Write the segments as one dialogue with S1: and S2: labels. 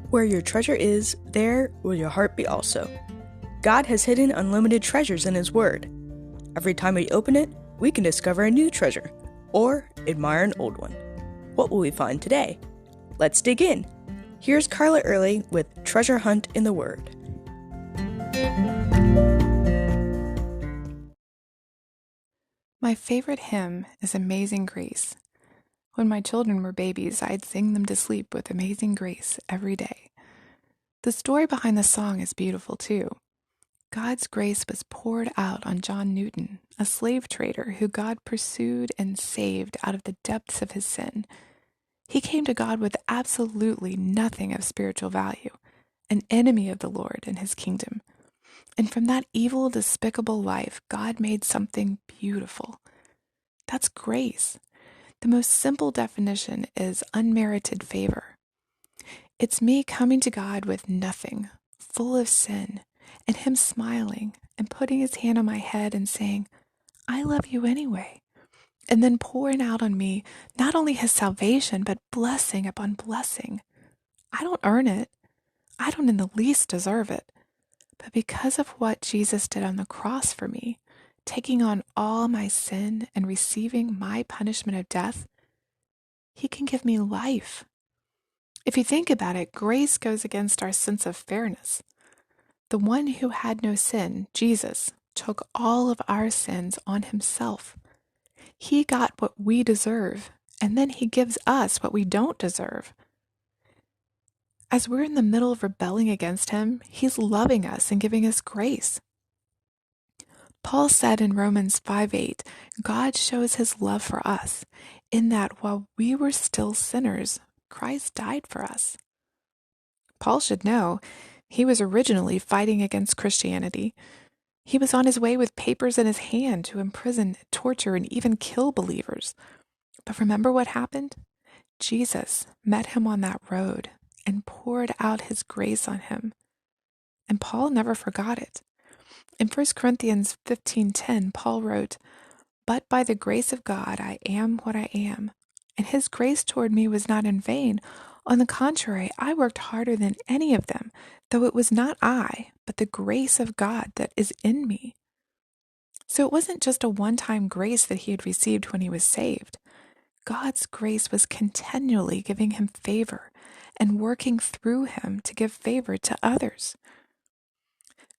S1: Where your treasure is, there will your heart be also. God has hidden unlimited treasures in His Word. Every time we open it, we can discover a new treasure, or admire an old one. What will we find today? Let's dig in. Here's Carla Early with Treasure Hunt in the Word.
S2: My favorite hymn is Amazing Grace. When my children were babies, I'd sing them to sleep with Amazing Grace every day. The story behind the song is beautiful too. God's grace was poured out on John Newton, a slave trader who God pursued and saved out of the depths of his sin. He came to God with absolutely nothing of spiritual value, an enemy of the Lord and His kingdom. And from that evil, despicable life, God made something beautiful. That's grace. The most simple definition is unmerited favor. It's me coming to God with nothing, full of sin, and Him smiling and putting His hand on my head and saying, I love you anyway. And then pouring out on me not only His salvation, but blessing upon blessing. I don't earn it. I don't in the least deserve it. But because of what Jesus did on the cross for me, taking on all my sin and receiving my punishment of death, He can give me life. If you think about it, grace goes against our sense of fairness. The one who had no sin, Jesus, took all of our sins on Himself. He got what we deserve, and then He gives us what we don't deserve. As we're in the middle of rebelling against Him, He's loving us and giving us grace. Paul said in Romans 5:8, God shows His love for us in that while we were still sinners, Christ died for us. Paul should know he was originally fighting against Christianity. He was on his way with papers in his hand to imprison, torture, and even kill believers. But remember what happened? Jesus met him on that road and poured out His grace on him. And Paul never forgot it. In 1 Corinthians 15:10, Paul wrote, But by the grace of God I am what I am, and His grace toward me was not in vain. On the contrary, I worked harder than any of them, though it was not I, but the grace of God that is in me. So it wasn't just a one-time grace that he had received when he was saved. God's grace was continually giving him favor and working through him to give favor to others.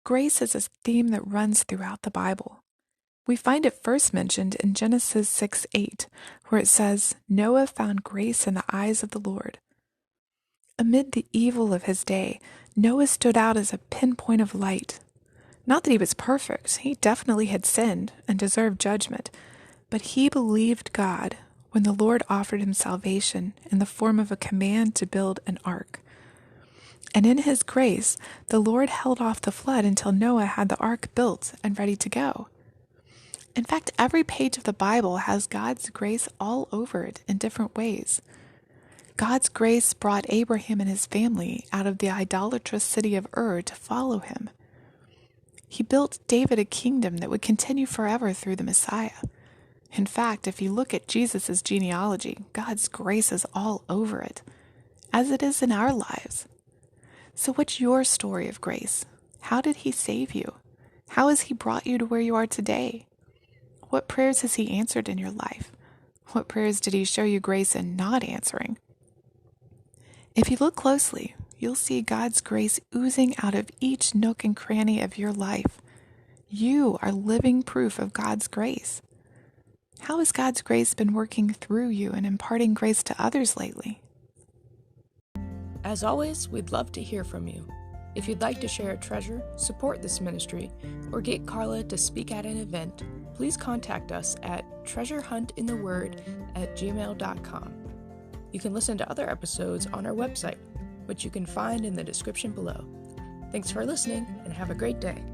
S2: Grace is a theme that runs throughout the Bible. We find it first mentioned in Genesis 6:8, where it says, Noah found grace in the eyes of the Lord. Amid the evil of his day, Noah stood out as a pinpoint of light. Not that he was perfect, he definitely had sinned and deserved judgment, but he believed God when the Lord offered him salvation in the form of a command to build an ark. And in His grace, the Lord held off the flood until Noah had the ark built and ready to go. In fact, every page of the Bible has God's grace all over it in different ways. God's grace brought Abraham and his family out of the idolatrous city of Ur to follow Him. He built David a kingdom that would continue forever through the Messiah. In fact, if you look at Jesus' genealogy, God's grace is all over it, as it is in our lives. So what's your story of grace? How did He save you? How has He brought you to where you are today? What prayers has He answered in your life? What prayers did He show you grace in not answering? If you look closely, you'll see God's grace oozing out of each nook and cranny of your life. You are living proof of God's grace. How has God's grace been working through you and imparting grace to others lately?
S1: As always, we'd love to hear from you. If you'd like to share a treasure, support this ministry, or get Carla to speak at an event, please contact us at treasurehuntintheword@gmail.com. You can listen to other episodes on our website, which you can find in the description below. Thanks for listening, and have a great day.